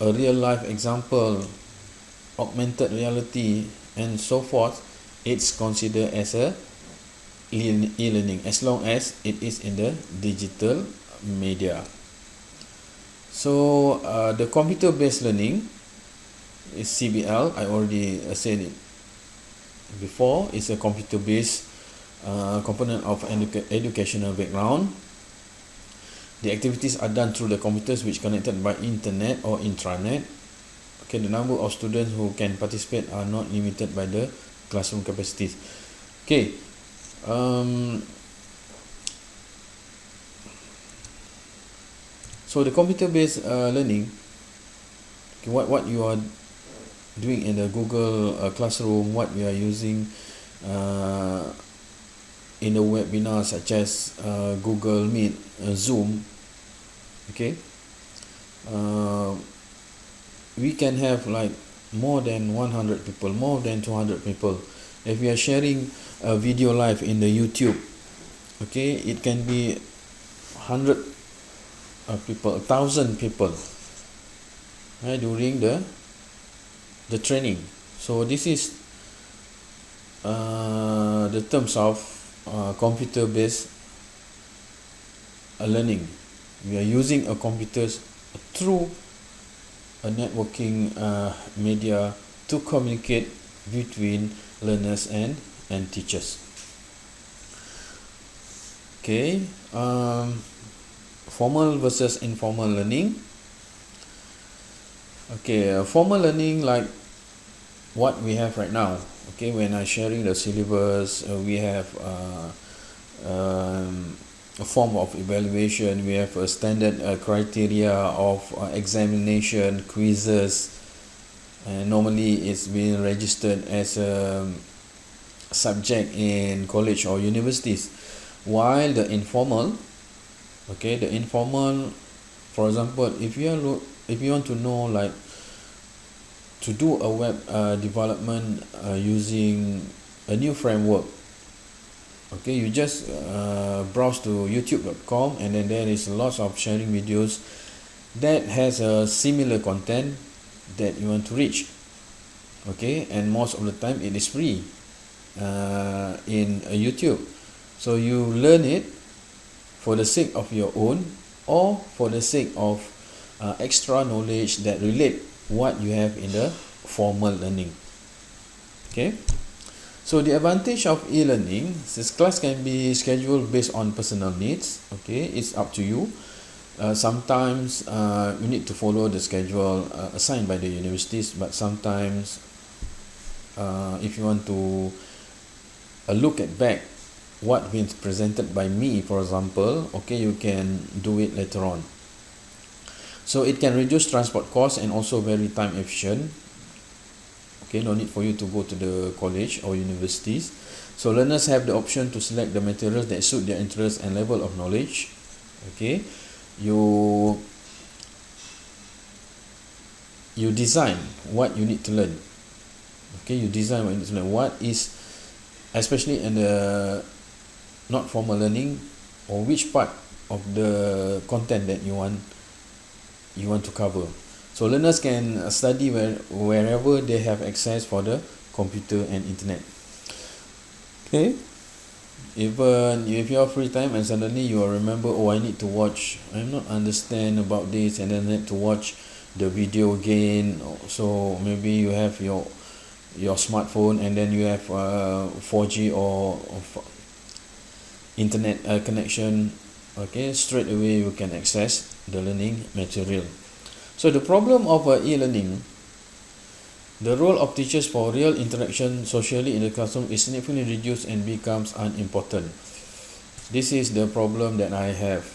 a real life example, augmented reality, and so forth, it's considered as a e-learning as long as it is in the digital media. So the computer-based learning is CBL. I already said it before. It's a computer-based component of educational background. The activities are done through the computers which connected by internet or intranet. Okay, the number of students who can participate are not limited by the classroom capacities. Okay, so the computer-based learning, okay, what you are doing in the Google Classroom, what we are using in the webinar such as Google Meet, Zoom, okay, we can have like more than 100 people, more than 200 people. If we are sharing a video live in the YouTube, okay, it can be 100 people, 1,000 people, right, during the training. So this is the terms of computer-based learning. We are using a computers through a networking media to communicate between learners and teachers. Okay, formal versus informal learning. Okay, formal learning like what we have right now. Okay, when I'm sharing the syllabus, we have a form of evaluation, we have a standard criteria of examination, quizzes, and normally it's being registered as a subject in college or universities. While the informal, okay, the informal, for example, if you want to know, like, to do a web development using a new framework, okay, you just browse to youtube.com, and then there is lots of sharing videos that has a similar content that you want to reach, okay, and most of the time it is free in YouTube. So you learn it for the sake of your own, or for the sake of extra knowledge that relate what you have in the formal learning. Okay, so the advantage of e-learning, this class can be scheduled based on personal needs. Okay, it's up to you. Sometimes you need to follow the schedule assigned by the universities, but sometimes if you want to look at back what been presented by me, for example, okay, you can do it later on. So it can reduce transport costs and also very time efficient. Okay, no need for you to go to the college or universities. So learners have the option to select the materials that suit their interest and level of knowledge. Okay, you design what you need to learn. Okay, you design what you need to learn. What is, especially in the not formal learning, or which part of the content that you want to cover. So learners can study wherever they have access for the computer and internet. Okay, even if you have free time and suddenly you remember, oh, I need to watch, I'm not understand about this, and then I need to watch the video again. So maybe you have your smartphone, and then you have 4G or internet connection. Okay, straight away you can access the learning material. So the problem of e-learning, the role of teachers for real interaction socially in the classroom is significantly reduced and becomes unimportant. This is the problem that I have.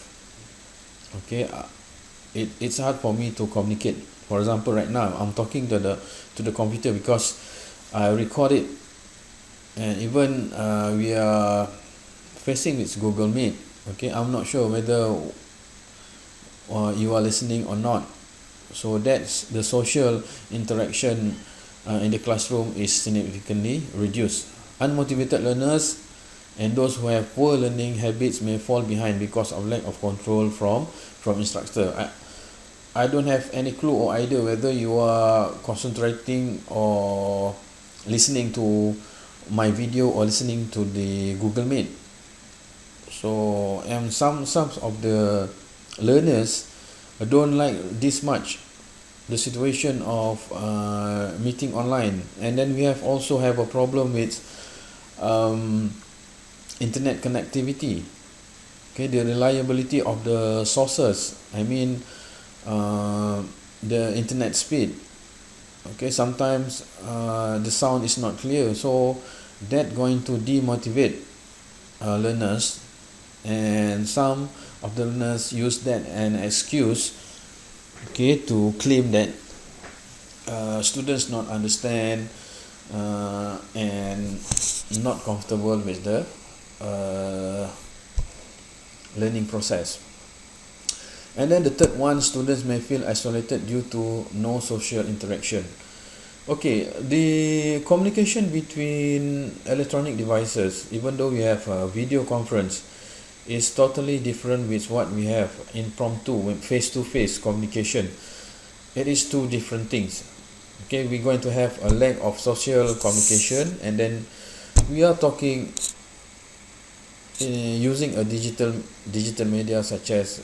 Okay, it's hard for me to communicate. For example, right now I'm talking to the computer because I record it, and even we are facing with Google Meet. Okay, I'm not sure whether you are listening or not. So that's the social interaction in the classroom is significantly reduced. Unmotivated learners and those who have poor learning habits may fall behind because of lack of control from instructor. I don't have any clue or idea whether you are concentrating or listening to my video or listening to the Google Meet. So, and some of the learners don't like this much the situation of meeting online. And then we have also have a problem with um, internet connectivity. Okay, the reliability of the sources, I mean the internet speed. Okay, sometimes the sound is not clear, so that going to demotivate learners, and some of the learners use that an excuse, okay, to claim that students not understand and not comfortable with the learning process. And then the third one, students may feel isolated due to no social interaction. Okay, the communication between electronic devices, even though we have a video conference, is totally different with what we have impromptu, face-to-face communication. It is two different things. Okay, we're going to have a lack of social communication, and then we are talking using a digital media such as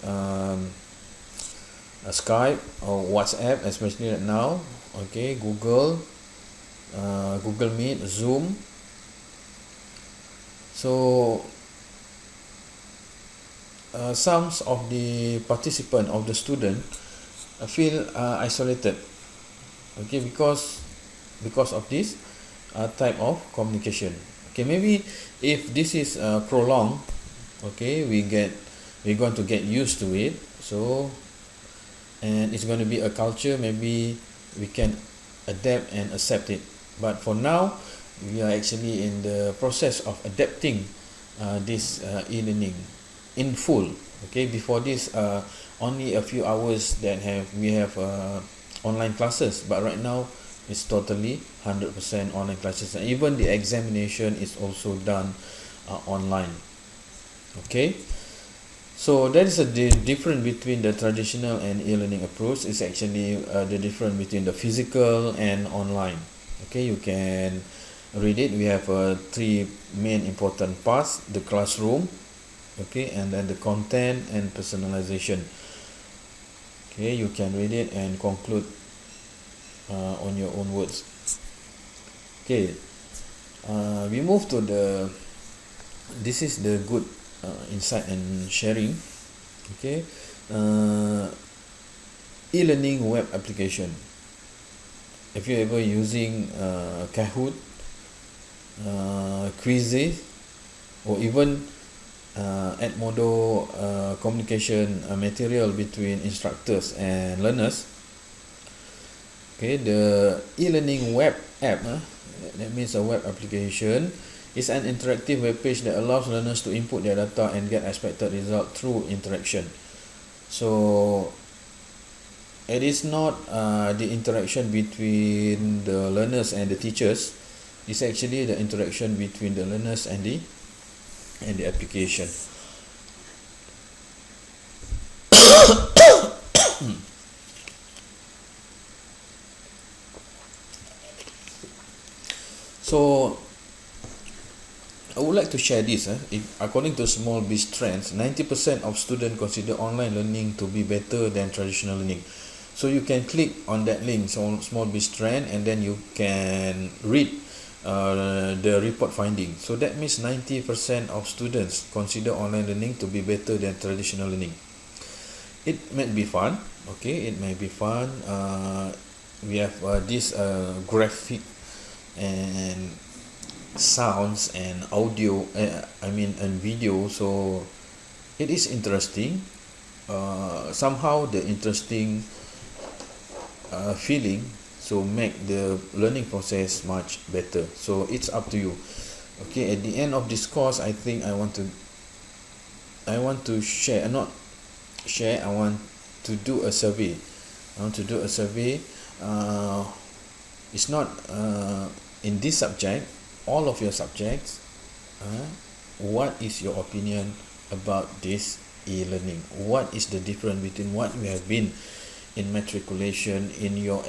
Skype or WhatsApp, especially right now. Okay, Google Meet, Zoom. So some of the participant of the student feel isolated. Okay, because of this type of communication. Okay, maybe if this is prolonged, okay, we're going to get used to it. So, and it's going to be a culture, maybe we can adapt and accept it. But for now, we are actually in the process of adapting this e-learning in full. Okay, before this only a few hours that we have online classes, but right now it's totally 100% online classes, and even the examination is also done online. Okay, so that is the difference between the traditional and e-learning approach. Is actually the difference between the physical and online. Okay, you can read it. We have three main important parts: the classroom, okay, and then the content and personalization. Okay, you can read it and conclude on your own words. Okay, we move to this is the good insight and sharing. Okay, e-learning web application. If you're ever using Kahoot, Quizzes, or even Edmodo communication material between instructors and learners. Okay, the e-learning web app, that means a web application, is an interactive web page that allows learners to input their data and get expected result through interaction. So it is not the interaction between the learners and the teachers. It's actually the interaction between the learners and the application. So I would like to share this. According to Small Biz Trends, 90% of students consider online learning to be better than traditional learning. So you can click on that link, Small Biz Trend, and then you can read the report finding. So that means 90% of students consider online learning to be better than traditional learning. It may be fun. Okay, it may be fun. We have this graphic and sounds and audio, and video, so it is interesting. Somehow the interesting feeling, so make the learning process much better. So it's up to you. Okay, at the end of this course, I think I want to share, not share, I want to do a survey. It's not in this subject, all of your subjects. What is your opinion about this e-learning? What is the difference between what we have been in matriculation in your